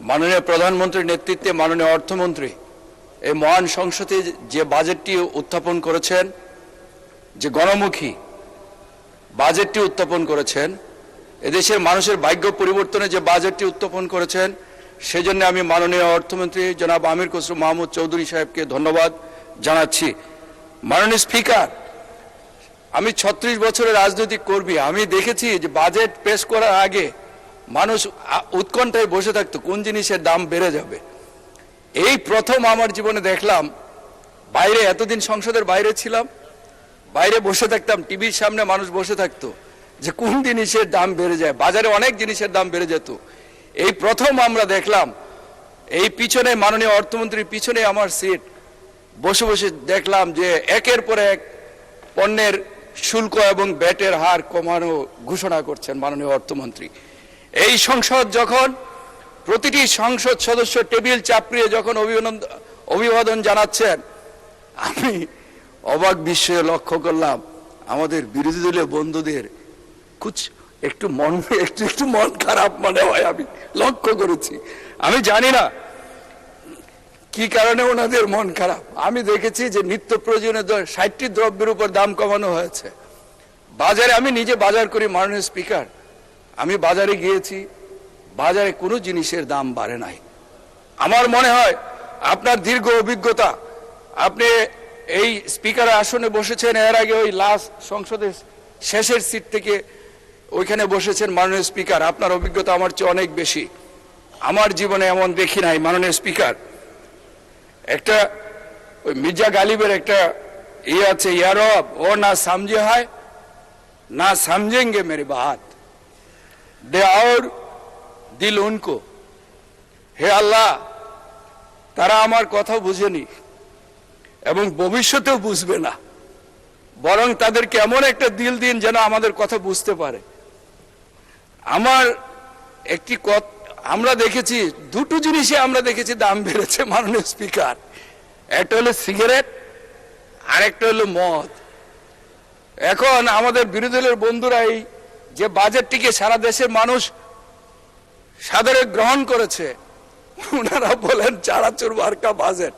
মাননীয় প্রধানমন্ত্রীর নেতৃত্বে মাননীয় অর্থমন্ত্রী এই মহান সংসদে যে বাজেটটি উত্থাপন করেছেন, যে গণমুখী বাজেটটি উত্থাপন করেছেন, এদেশের মানুষের ভাগ্য পরিবর্তনে যে বাজেটটি উত্থাপন করেছেন, সেজন্য আমি মাননীয় অর্থমন্ত্রী জনাব আমির খসরু মাহমুদ চৌধুরী সাহেবকে ধন্যবাদ জানাচ্ছি। মাননীয় স্পিকার, আমি 36 বছরের রাজনৈতিক কর্মী। আমি দেখেছি যে বাজেট পেশ করার আগে মানুষ উৎকণ্ঠায় বসে থাকতো কোন জিনিসের দাম বেড়ে যাবে। এই প্রথম আমার জীবনে দেখলাম, বাইরে এতদিন সংসদের বাইরে ছিলাম, বাইরে বসে থাকতাম, টিভির সামনে মানুষ বসে থাকতো যে কোন জিনিসের দাম বেড়ে যায়। বাজারে অনেক জিনিসের দাম বেড়ে যেত। এই প্রথম আমরা দেখলাম, এই পিছনে মাননীয় অর্থমন্ত্রীর পিছনে আমার সিট, বসে বসে দেখলাম যে একের পর এক পণ্যের শুল্ক এবং ব্যাটের হার কমানো ঘোষণা করছেন মাননীয় অর্থমন্ত্রী। এই সংসদ যখন প্রতিটি সংসদ সদস্য টেবিল চাপড়িয়ে যখন অভিবাদন জানাচ্ছেন, আমি অবাক বিস্ময়ে লক্ষ্য করলাম আমাদের বিরোধী দলীয় বন্ধুদের একটু মন খারাপ মনে হয়, আমি লক্ষ্য করেছি। আমি জানি না কি কারণে ওনাদের মন খারাপ। আমি দেখেছি যে নিত্য প্রয়োজনীয় 60টি দ্রব্যের উপর দাম কমানো হয়েছে। বাজারে আমি নিজে বাজার করি মাননীয় স্পিকার, আমি বাজারে গিয়েছি, বাজারে কোনো জিনিসের দাম বাড়ে নাই। আমার মনে হয় আপনার দীর্ঘ অভিজ্ঞতা, আপনি এই স্পিকারের আসনে বসেছেন, এর আগে ওই লাস্ট সংসদের শেষের সিট থেকে ওইখানে বসেছেন মাননীয় স্পিকার, আপনার অভিজ্ঞতা আমার চেয়ে অনেক বেশি। আমার জীবনে এমন দেখি নাই মাননীয় স্পিকার। একটা ওই মির্জা গালিবের একটা আছে, ইয়ারব ও না সমঝে হয় না সমঝেঙ্গে মেরে বাত দে और দিল উনকো। হে আল্লাহ, তারা আমার কথা বুঝেনি এবং ভবিষ্যতেও বুঝবে না, বরং তাদেরকে এমন একটা দিল দিন যেন আমাদের কথা বুঝতে পারে। আমার একটি আমরা দেখেছি দুটো জিনিসে আমরা দেখেছি দাম বেড়েছে মাননীয় স্পিকার, একটা হলো সিগারেট আর একটা হলো মদ। এখন আমাদের বিরোধী দলের বন্ধুরা এই যে বাজেটটিকে সারা দেশের মানুষ সাদরে গ্রহণ করেছে, ওনারা বলেন চানাচুর মার্কা বাজেট।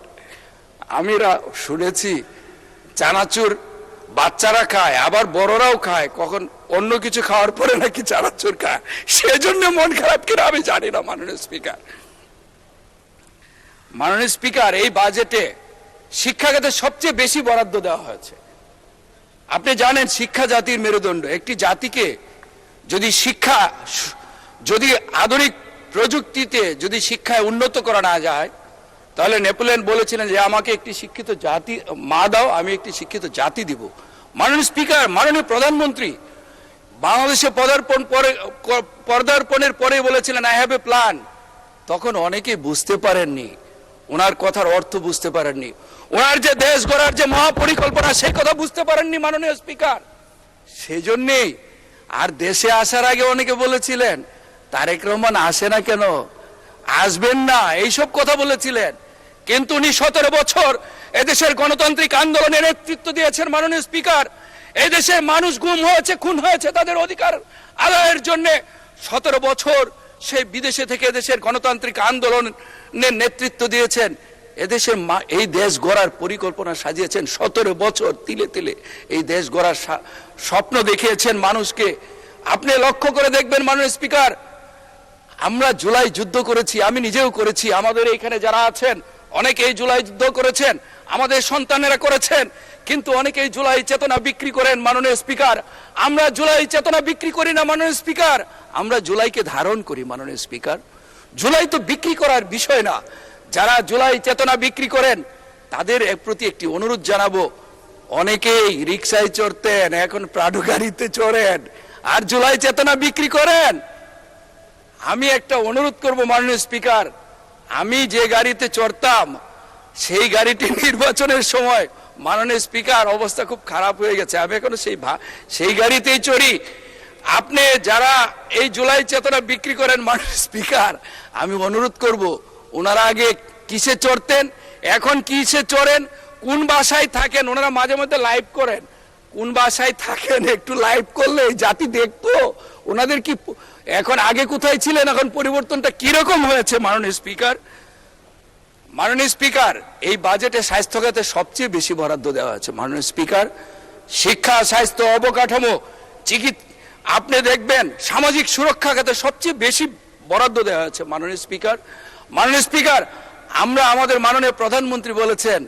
আমি শুনেছি চানাচুর বাচ্চারা খায়, আবার বড়রাও খায়, কখন অন্য কিছু খাওয়ার পরে নাকি চানাচুর খায়, সেজন্য মন খারাপ কিনা আমি জানি না মাননীয় স্পিকার। মাননীয় স্পিকার, এই বাজেটে শিক্ষা খাতে সবচেয়ে বেশি বরাদ্দ দেওয়া হয়েছে। আপনি জানেন শিক্ষা জাতির মেরুদণ্ড। একটি জাতিকে যদি আধুনিক প্রযুক্তিতে যদি শিক্ষায় উন্নত করা না যায়, তাহলে নেপোলিয়ন বলেছিলেন যে আমাকে একটি শিক্ষিত জাতি মা দাও, আমি একটি শিক্ষিত জাতি দিব। মাননীয় স্পিকার, মাননীয় প্রধানমন্ত্রী বাংলাদেশে পদার্পণের পরে বলেছিলেন আই হ্যাভ এ প্ল্যান। তখন অনেকেই বুঝতে পারেননি, ওনার কথার অর্থ বুঝতে পারেননি, ওনার যে দেশ গড়ার যে মহাপরিকল্পনা সেই কথা বুঝতে পারেননি মাননীয় স্পিকার। সেই জন্যেই আর দেশে আসার আগে অনেকে বলেছিলেন তারেক রহমান আসে না কেন, আসবেন না, এইসব কথা বলেছিলেন। কিন্তু উনি 17 বছর এদেশের গণতান্ত্রিক আন্দোলনের নেতৃত্ব দিয়েছেন মাননীয় স্পিকার। এই দেশের মানুষ গুম হয়েছে, খুন হয়েছে তাদের অধিকার আদায়ের জন্য। 17 বছর সেই বিদেশে থেকে দেশের গণতান্ত্রিক আন্দোলনের নেতৃত্ব দিয়েছেন। এদেশে এই দেশ গড়ার পরিকল্পনা সাজিয়েছেন। 17 বছর তিলে তিলে এই দেশ গড়ার স্বপ্ন দেখিয়েছেন মানুষকে। আপনি লক্ষ্য করে দেখবেন মাননীয় স্পিকার, আমরা জুলাই যুদ্ধ করেছি, আমি নিজেও করেছি, আমাদের এখানে যারা আছেন অনেকে এই জুলাই যুদ্ধ করেছেন, আমাদের সন্তানেরা করেছেন। কিন্তু অনেকে এই জুলাই চেতনা বিক্রি করেন মাননীয় স্পিকার। আমরা জুলাই চেতনা বিক্রি করি না মাননীয় স্পিকার, আমরা জুলাইকে ধারণ করি মাননীয় স্পিকার। জুলাই তো বিক্রি করার বিষয় না। যারা জুলাই চেতনা বিক্রি করেন তাদের প্রতি একটি অনুরোধ জানাবো, অনেকেই রিক্সায় চড়তেন, এখন প্রাডো গাড়িতে চড়েন আর জুলাই চেতনা বিক্রি করেন। আমি একটা অনুরোধ করব মাননীয় স্পিকার, আমি যে গাড়িতে চড়তাম সেই গাড়িটি নির্বাচনের সময় মাননীয় স্পিকার অবস্থা খুব খারাপ হয়ে গেছে, আমি এখনো সেই গাড়িতেই চড়ি। আপনি যারা এই জুলাই চেতনা বিক্রি করেন মাননীয় স্পিকার, আমি অনুরোধ করব ওনারা আগে কিসে চড়তেন, এখন কিসে চড়েন, কোন বাসায় থাকেন, ওনারা মাঝে মধ্যে লাইভ করেন, কোন বাসায় থাকেন একটু লাইভ করলে জাতি দেখতো ওনাদের কি এখন আগে কোথায় ছিলেন, এখন পরিবর্তনটা কিরকম হয়েছে মাননীয় স্পিকার? মাননীয় স্পিকার, এই বাজেটে স্বাস্থ্য খাতে সবচেয়ে বেশি বরাদ্দ দেওয়া হয়েছে মাননীয় স্পিকার। শিক্ষা, স্বাস্থ্য, অবকাঠামো, চিকিৎসা, আপনি দেখবেন সামাজিক সুরক্ষা খাতে সবচেয়ে বেশি বরাদ্দ দেওয়া হয়েছে মাননীয় স্পিকার। মাননীয় স্পিকার, আমরা আমাদের মাননীয় প্রধানমন্ত্রী বলেছেন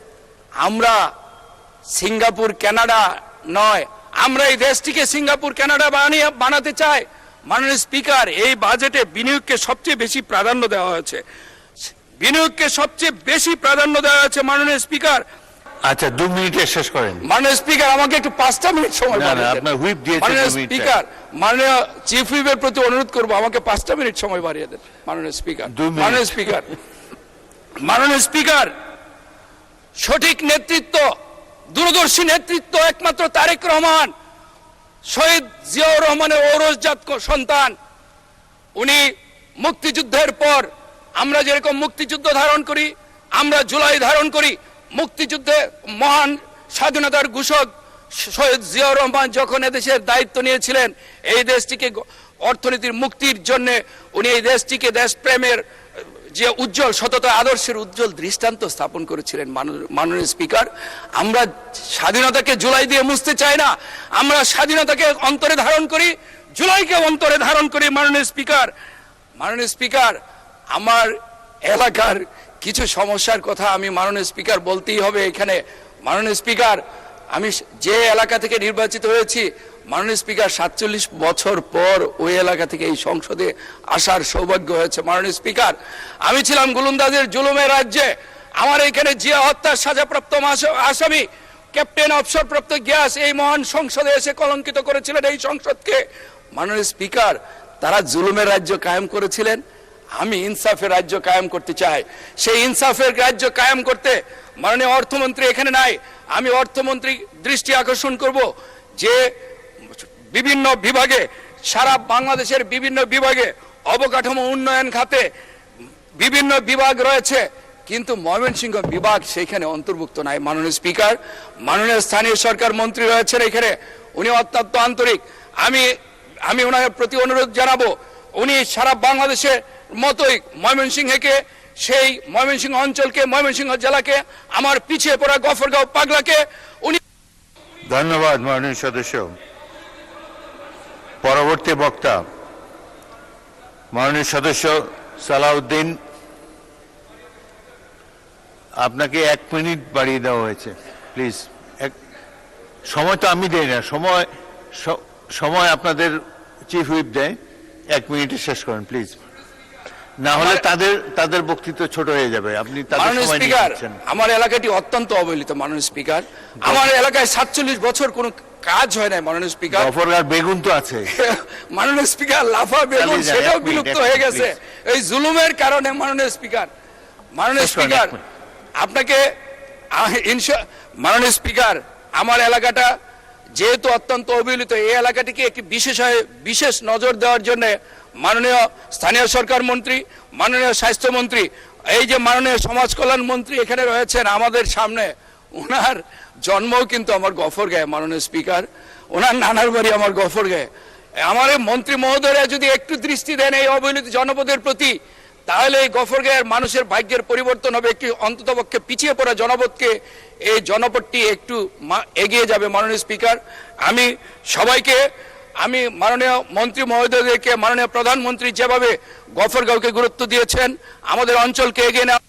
আমরা সিঙ্গাপুর কানাডা নয়, আমরা এই দেশটিকে সিঙ্গাপুর কানাডা বানাতে চাই। মাননীয় স্পিকার, এই বাজেটে বিনিয়োগকে সবচেয়ে বেশি প্রাধান্য দেওয়া হয়েছে, বিনিয়োগকে সবচেয়ে বেশি প্রাধান্য দেওয়া হয়েছে মাননীয় স্পিকার। আচ্ছা, 2 মিনিটে শেষ করেন। মাননীয় স্পিকার, আমাকে একটু 5টা মিনিট সময় বাড়িয়ে দেন। আপনার হুইপ দিয়েছে। মাননীয় স্পিকার, মাননীয় চিফ হুইপের প্রতি অনুরোধ করব আমাকে 5টা মিনিট সময় বাড়িয়ে দেন মাননীয় স্পিকার। মাননীয় স্পিকার, মাননীয় স্পিকার, সঠিক নেতৃত্ব, দূরদর্শী নেতৃত্ব একমাত্র তারেক রহমান, শহীদ জিয়াউর রহমানের ঔরসজাত সন্তান। উনি মুক্তিযুদ্ধের পর আমরা যেরকম মুক্তিযুদ্ধ ধারণ করি, আমরা জুলাই ধারণ করি, মুক্তিযুদ্ধে মহান স্বাধীনতার ঘোষক শহীদ জিয়াউর রহমান যখন এদেশের দায়িত্ব নিয়েছিলেন, এই দেশটিকে অর্থনীতির মুক্তির জন্য উনি এই দেশটিকে দেশপ্রেমের যে উজ্জ্বল সততা আদর্শের উজ্জ্বল দৃষ্টান্ত স্থাপন করেছিলেন মাননীয় স্পিকার। আমরা স্বাধীনতাকে জুলাই দিয়ে মুছতে চাই না, আমরা স্বাধীনতাকে অন্তরে ধারণ করি, জুলাইকে অন্তরে ধারণ করি মাননীয় স্পিকার। মাননীয় স্পিকার, আমার এলাকার কিছু সমস্যার কথা আমি মাননীয় স্পিকার বলতেই হবে এখানে। মাননীয় স্পিকার, আমি যে এলাকা থেকে নির্বাচিত হয়েছি, মাননীয় স্পিকার 47 বছর পর ওই এলাকা থেকে এই সংসদে আসার সৌভাগ্য হয়েছে মাননীয় স্পিকার। আমি ছিলাম গোলন্দাজের জুলুমের রাজ্যে, আমার এখানে জিয়া হত্যার সাজাপ্রাপ্ত আসামি ক্যাপ্টেন অবসরপ্রাপ্ত গ্যাস এই মহান সংসদে এসে কলঙ্কিত করেছিলেন এই সংসদকে। মাননীয় স্পিকার, তারা জুলুমের রাজ্য কায়েম করেছিলেন, আমি ইনসাফের রাজ্য কায়েম করতে চাই। সেই ইনসাফের রাজ্য কায়েম করতে মাননীয় অর্থমন্ত্রী এখানে নাই, আমি অর্থমন্ত্রী দৃষ্টি আকর্ষণ করব যে বিভিন্ন বিভাগে, সারা বাংলাদেশের বিভিন্ন বিভাগে অবকাঠামো উন্নয়ন খাতে বিভিন্ন বিভাগ রয়েছে, কিন্তু ময়মনসিংহ বিভাগ সেখানে অন্তর্ভুক্ত নাই মাননীয় স্পিকার। মাননীয় স্থানীয় সরকার মন্ত্রী রয়েছেন এখানে, উনি অত্যন্ত আন্তরিক, আমি ওনার প্রতি অনুরোধ জানাবো উনি সারা বাংলাদেশের মতোই ময়মনসিংহকে, সেই ময়মনসিংহ অঞ্চলকে, ময়মনসিংহ জেলাকে, আমার পিছিয়ে পড়া গফরগাঁও পাগলাকে উনি। ধন্যবাদ মাননীয় সদস্য। পরবর্তী বক্তা মাননীয় সদস্য সালাউদ্দিন, আপনাকে 1 মিনিট বাড়িয়ে দেওয়া হয়েছে, প্লিজ। সময় তো আমি দেই না, সময় আপনাদের চিফ হুইপ দেয়। 1 মিনিটে শেষ করেন প্লিজ, না হলে তাদের বক্তৃতা ছোট হয়ে যাবে। আপনি মাননীয় স্পিকার, আমার এলাকাটি অত্যন্ত অবহেলিত মাননীয় স্পিকার। আমার এলাকায় 47 বছর কোনো কাজ হয় নাই মাননীয় স্পিকার। গফরগাঁও বেগুন তো আছে মাননীয় স্পিকার, লাফা বেগুন সেটাও বিলুপ্ত হয়ে গেছে এই জুলুমের কারণে মাননীয় স্পিকার। মাননীয় স্পিকার, আপনাকে মাননীয় স্পিকার, আমার এলাকাটা যেহেতু অত্যন্ত অবহেলিত, এই এলাকাটিকে একটি বিশেষ নজর দেওয়ার জন্য মাননীয় স্থানীয় সরকার মন্ত্রী, মাননীয় স্বাস্থ্যমন্ত্রী, এই যে মাননীয় সমাজ কল্যাণ মন্ত্রী এখানে রয়েছেন আমাদের সামনে, ওনার জন্মও কিন্তু আমার গফরগাঁয়ে মাননীয় স্পিকার, ওনার নানার বাড়ি আমার গফরগাঁয়ে। আমার এই মন্ত্রী মহোদয়রা যদি একটু দৃষ্টি দেন এই অবহেলিত জনপদের প্রতি, তাহলে এই গফরগাঁয়ের মানুষের ভাগ্যের পরিবর্তন হবে। একটি অন্ততপক্ষে পিছিয়ে পড়া জনপদকে এই জনপদটি একটু এগিয়ে যাবে মাননীয় স্পিকার। আমি সবাইকে, আমি মাননীয় মন্ত্রী মহোদয়দেরকে, মাননীয় প্রধানমন্ত্রী যেভাবে গফরগাঁওকে গুরুত্ব দিয়েছেন, আমাদের অঞ্চলকে এগিয়ে নেওয়া।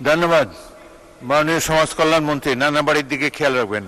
ধন্যবাদ মাননীয় সমাজ কল্যাণ মন্ত্রী, নানাবাড়ির দিকে খেয়াল রাখবেন।